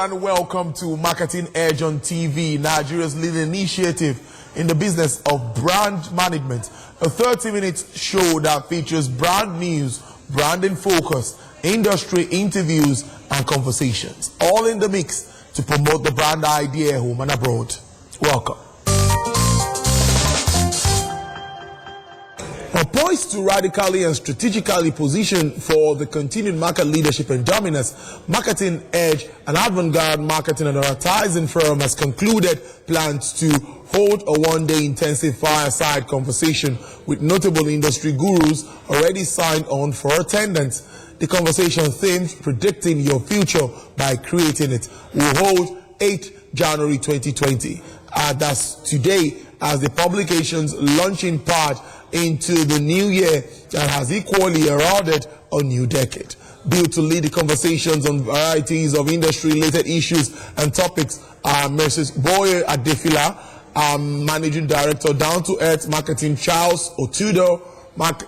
and welcome to Marketing Edge on TV, Nigeria's leading initiative in the business of brand management. A 30-minute show that features brand news, branding focus, industry interviews, and conversations, all in the mix to promote the brand idea home and abroad. Welcome. Poised to radically and strategically position for the continued market leadership and dominance, Marketing Edge, an avant-garde marketing and advertising firm, has concluded plans to hold a one-day intensive fireside conversation with notable industry gurus already signed on for attendance. The conversation themed Predicting Your Future by Creating It will hold 8 January 2020. That's today, as the publication's launching part into the new year that has equally heralded a new decade. Built to lead the conversations on varieties of industry-related issues and topics are Mrs. Boye Adefila, Managing Director, Down to Earth Marketing, Charles Otudo,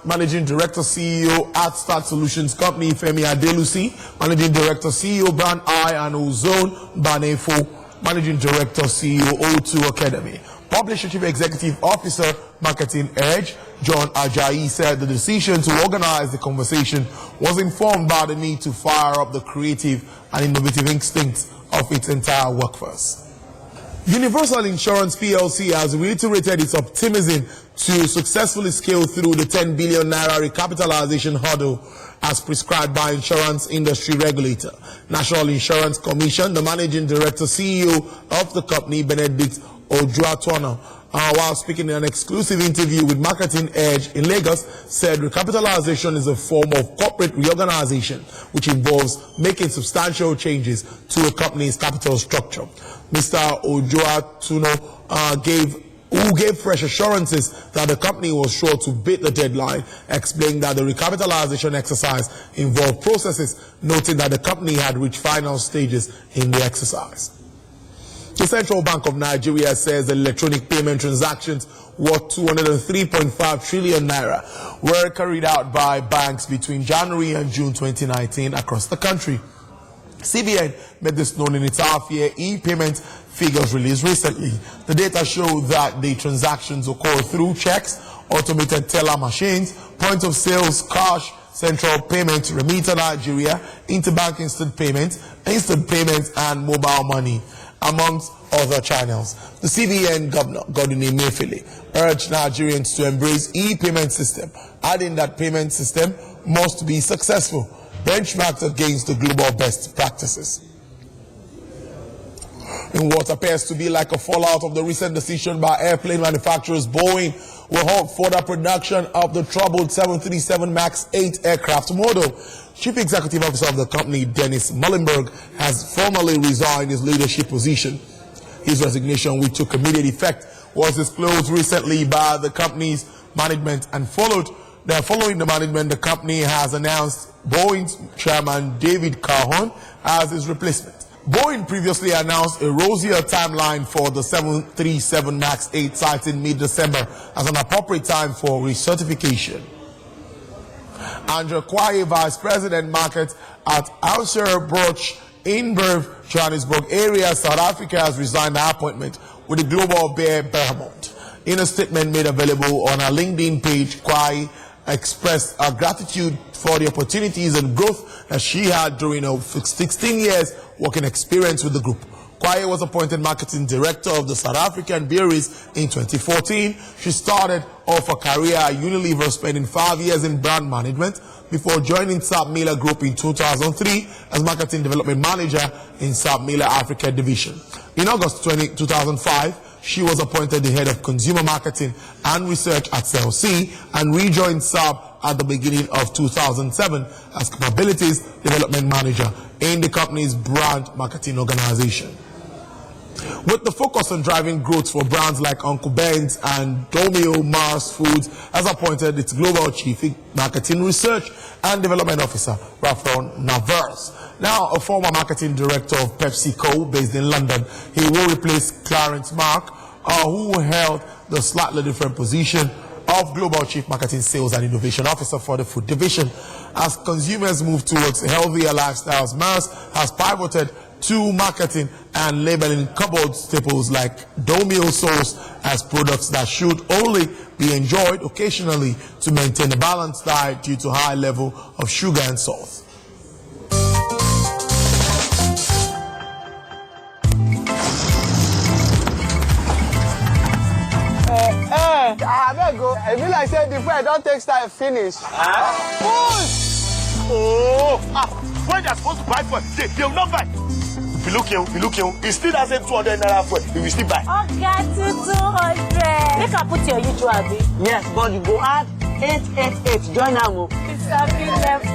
Managing Director, CEO, AdStart Solutions Company, Femi Adelusi, Managing Director, CEO, Brand Eye and Ozone, Banefo, Managing Director, CEO, O2 Academy. Publisher Chief Executive Officer, Marketing Edge, John Ajayi, said the decision to organize the conversation was informed by the need to fire up the creative and innovative instincts of its entire workforce. Universal Insurance PLC has reiterated its optimism to successfully scale through the 10 billion naira recapitalization hurdle as prescribed by insurance industry regulator. National Insurance Commission, the Managing Director, CEO of the company, Benedict Ojuatwana, while speaking in an exclusive interview with Marketing Edge in Lagos, said recapitalization is a form of corporate reorganization which involves making substantial changes to a company's capital structure. Mr. Ojuatwana gave fresh assurances that the company was sure to beat the deadline, explaining that the recapitalization exercise involved processes, noting that the company had reached final stages in the exercise. The Central Bank of Nigeria says that electronic payment transactions worth 203.5 trillion naira were carried out by banks between January and June 2019 across the country. CBN made this known in its half-year e-payment figures released recently. The data show that the transactions occur through checks, automated teller machines, point of sales, cash, central payment, Remita Nigeria, interbank instant payments, and mobile money, amongst other channels. The CBN Governor, Godwin Emefiele, urged Nigerians to embrace e-payment system, adding that payment system must be successful, benchmarked against the global best practices. In what appears to be like a fallout of the recent decision by airplane manufacturers, Boeing will halt further production of the troubled 737 MAX 8 aircraft model. Chief Executive Officer of the company, Dennis Muilenburg, has formally resigned his leadership position. His resignation, which took immediate effect, was disclosed recently by the company's management, and following the management, the company has announced Boeing's chairman, David Calhoun, as his replacement. Boeing previously announced a rosier timeline for the 737 MAX 8, citing mid-December as an appropriate time for recertification. Andrew Kwaye, Vice President Market at Alcer Broch, InBEV, Johannesburg area, South Africa, has resigned her appointment with the global beer Behemoth. In a statement made available on her LinkedIn page, Kwaye expressed her gratitude for the opportunities and growth that she had during her 16 years working experience with the group. Kwaye was appointed Marketing Director of the South African Breweries in 2014. She started off her career at Unilever, spending 5 years in brand management before joining Saab Miller Group in 2003 as Marketing Development Manager in Saab Miller Africa Division. In August 2005, she was appointed the Head of Consumer Marketing and Research at CLC and rejoined Saab at the beginning of 2007 as Capabilities Development Manager in the company's brand marketing organization. With the focus on driving growth for brands like Uncle Ben's and DOLMIO, Mars Foods has appointed its Global Chief Marketing Research and Development Officer, Rafeal Narvaez. Now a former Marketing Director of Pepsico based in London, he will replace Clarence Mark, who held the slightly different position of Global Chief Marketing Sales and Innovation Officer for the Food Division. As consumers move towards healthier lifestyles, Mars has pivoted to marketing and labeling cupboard staples like DOLMIO sauce as products that should only be enjoyed occasionally to maintain a balanced diet due to high level of sugar and salt. I feel like saying before I don't take style finish. When you're supposed to buy for it, they will not buy. If you look here, it still has 200 naira for it. You will still buy. Okay, 200. Make I put your usual bill. Yes, but you go add 888. Join now. It's a big level.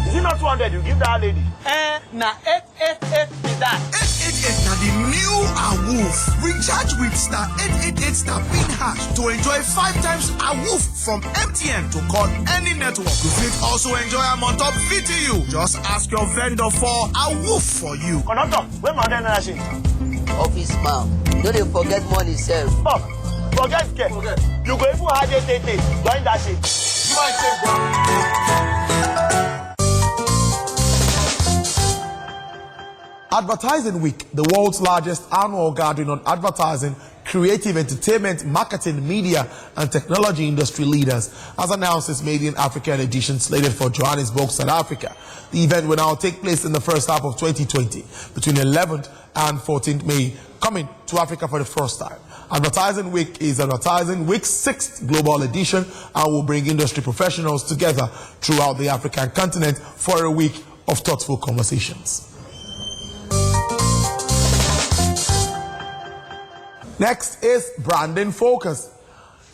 Is it not 200 you give that lady? Now 888 is that. 888 now the new AWOOF. Recharge with star 888 star pin hash to enjoy 5 times AWOOF from MTN to call any network. You will also enjoy a month of VTU. Just ask your vendor for AWOOF for you. Conductor, where my naira sheet? Office man, don't you forget money sef. Oh, forget. You go even hide 888. Join that shit. You might say, Advertising Week, the world's largest annual gathering on advertising, creative entertainment, marketing, media, and technology industry leaders, has announced its Made in Africa edition slated for Johannesburg, South Africa. The event will now take place in the first half of 2020, between 11th and 14th May, coming to Africa for the first time. Advertising Week is Advertising Week's 6th global edition and will bring industry professionals together throughout the African continent for a week of thoughtful conversations. Next is branding focus.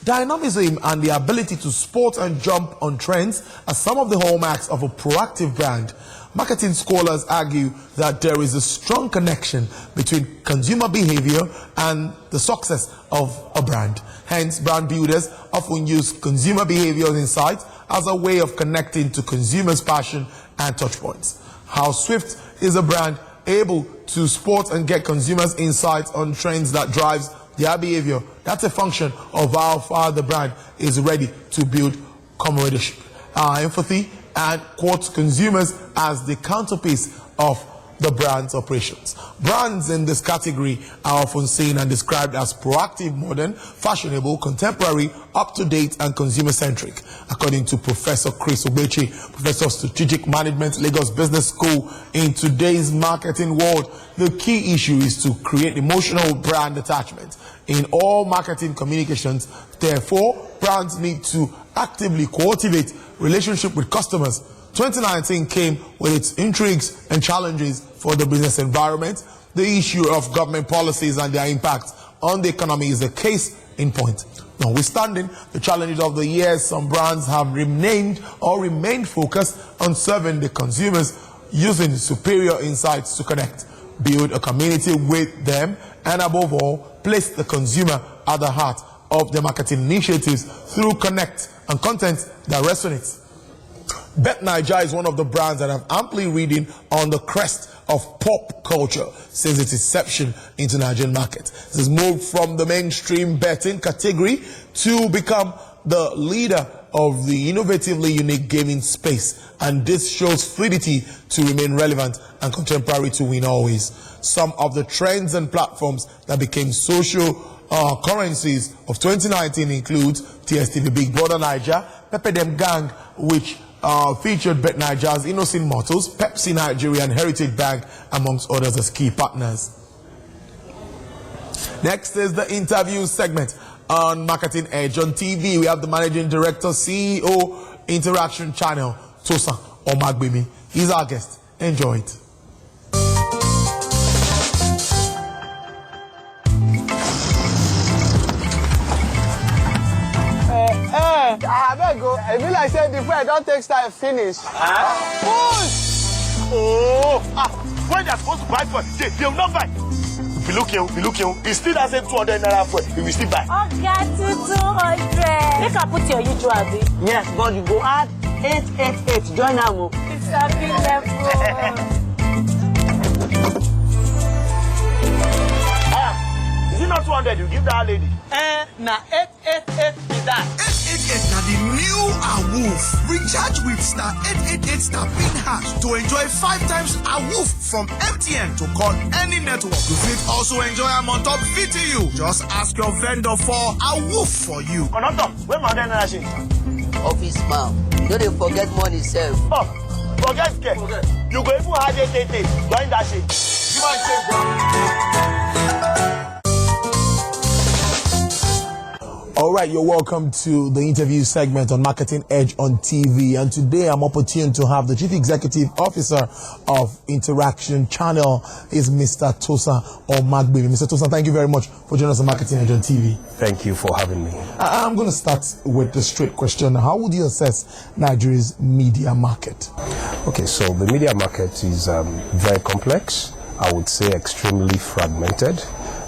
Dynamism and the ability to spot and jump on trends are some of the hallmarks of a proactive brand. Marketing scholars argue that there is a strong connection between consumer behavior and the success of a brand. Hence, brand builders often use consumer behavior insights as a way of connecting to consumers' passion and touchpoints. How swift is a brand able to spot and get consumers' insights on trends that drives their behavior? That's a function of how far the brand is ready to build comradeship, empathy, and quote consumers as the counterpiece of the brand's operations. Brands in this category are often seen and described as proactive, modern, fashionable, contemporary, up-to-date, and consumer-centric. According to Professor Chris Obechi, Professor of Strategic Management, Lagos Business School, in today's marketing world, the key issue is to create emotional brand attachment in all marketing communications. Therefore, brands need to actively cultivate relationship with customers. 2019 came with its intrigues and challenges for the business environment. The issue of government policies and their impact on the economy is a case in point. Notwithstanding the challenges of the year, some brands have remained focused on serving the consumers using superior insights to connect, build a community with them, and above all, place the consumer at the heart of their marketing initiatives through connect and content that resonates. Bet Naija is one of the brands that have amply ridden on the crest of pop culture since its inception into Nigerian market. It has moved from the mainstream betting category to become the leader of the innovatively unique gaming space, and this shows fluidity to remain relevant and contemporary to win always. Some of the trends and platforms that became social currencies of 2019 include TSTV Big Brother Naija, Pepe Dem Gang, which featured Bet Naija's Innocent Motors, Pepsi Nigeria, and Heritage Bank, amongst others, as key partners. Next is the interview segment on Marketing Edge on TV. We have the Managing Director, CEO, Interaction Channel, Tosa Omagbemi. He's our guest. Enjoy it. I feel like saying before I don't take style finish. When you're supposed to buy for it, they will not buy. If you look here, it still has 200 naira for it. You will still buy. Okay, 200. Make I put your usual bill. Yes, but you go add 888. Join now. It's a big level. 200 you give that lady. Na 888 be that. 888 na the new AWOOF. Recharge with star 888 star pin hash to enjoy 5 times AWOOF from MTN to call any network. You fit also enjoy am on top VTU. Just ask your vendor for AWOOF for you. On top, where my then I Office man, no dey forget money sef. Oh, forget. You go even have 888 join that shit. You want All right, you're welcome to the interview segment on Marketing Edge on TV. And today I'm opportune to have the Chief Executive Officer of Interaction Channel is Mr. Tosa Omagbemi. Mr. Tosa, thank you very much for joining us on Marketing Edge on TV. Thank you for having me. I'm going to start with the straight question. How would you assess Nigeria's media market? Okay, so the media market is very complex. I would say extremely fragmented.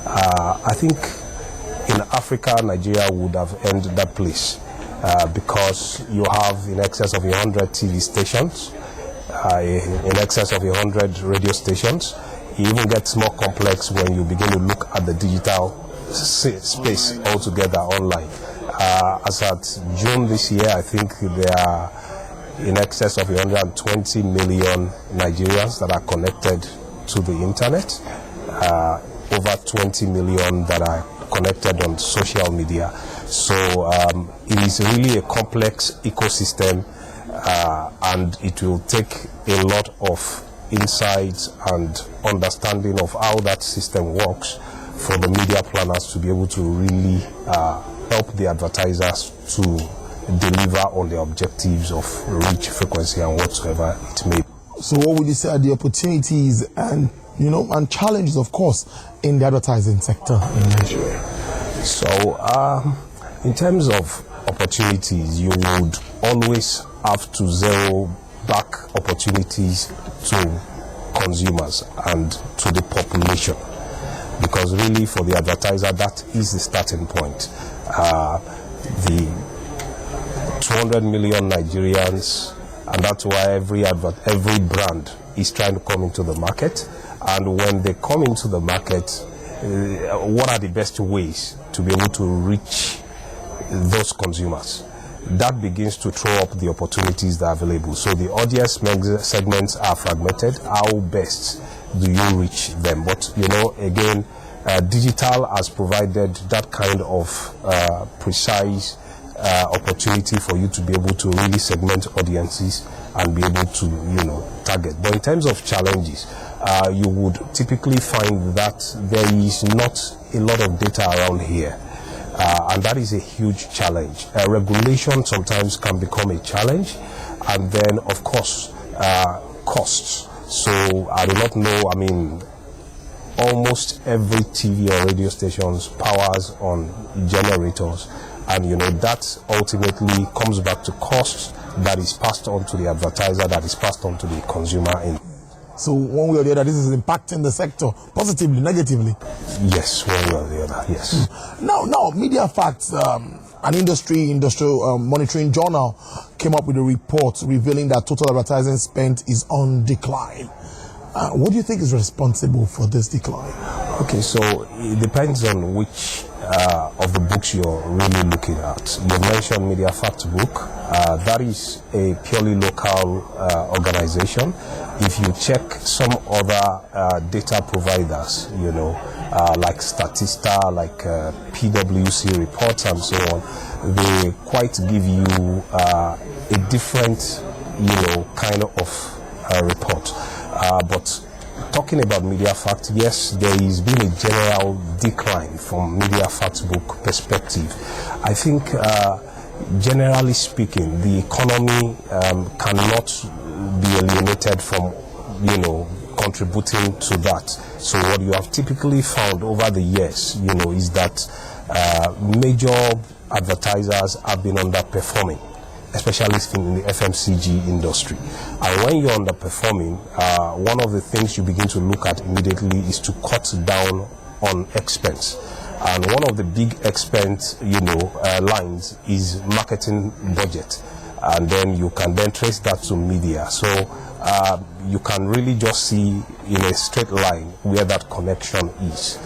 I think in Africa, Nigeria would have earned that place because you have in excess of 100 TV stations, in excess of 100 radio stations. It even gets more complex when you begin to look at the digital space altogether online. As at June this year, I think there are in excess of 120 million Nigerians that are connected to the internet, over 20 million that are connected on social media. So it is really a complex ecosystem and it will take a lot of insights and understanding of how that system works for the media planners to be able to really help the advertisers to deliver on the objectives of reach, frequency and whatsoever it may be. So what would you say are the opportunities and and challenges, of course, in the advertising sector in Nigeria? So, in terms of opportunities, you would always have to zero back opportunities to consumers and to the population, because really for the advertiser, that is the starting point. The 200 million Nigerians, and that's why every brand is trying to come into the market. And when they come into the market, what are the best ways to be able to reach those consumers? That begins to throw up the opportunities that are available. So the audience segments are fragmented. How best do you reach them? But again, digital has provided that kind of precise opportunity for you to be able to really segment audiences and be able to target. But in terms of challenges, you would typically find that there is not a lot of data around here, and that is a huge challenge. Regulation sometimes can become a challenge, and then of course costs. So I do not know, almost every TV or radio stations powers on generators, and that ultimately comes back to costs that is passed on to the advertiser, that is passed on to the consumer. So one way or the other, this is impacting the sector positively, negatively? Yes, one way or the other, yes. Now, Media Facts, an industrial monitoring journal, came up with a report revealing that total advertising spend is on decline. What do you think is responsible for this decline? Okay, so it depends on which of the books you're really looking at. You mentioned Media Fact book. That is a purely local organization. If you check some other data providers, like Statista, like PwC reports and so on, they quite give you a different, kind of report. But talking about Media Fact, yes, there has been a general decline from Media Fact book perspective. I think, generally speaking, the economy cannot be alienated from, contributing to that. So what you have typically found over the years, is that major advertisers have been underperforming, especially in the FMCG industry. And when you're underperforming, one of the things you begin to look at immediately is to cut down on expense. And one of the big expense, lines is marketing budget. And then you can then trace that to media. So you can really just see in a straight line where that connection is.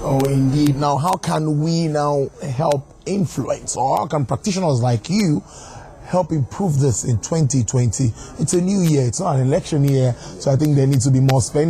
Oh, indeed. Now, how can we now help influence, or how can practitioners like you help improve this in 2020? It's a new year. It's not an election year, so I think there needs to be more spending.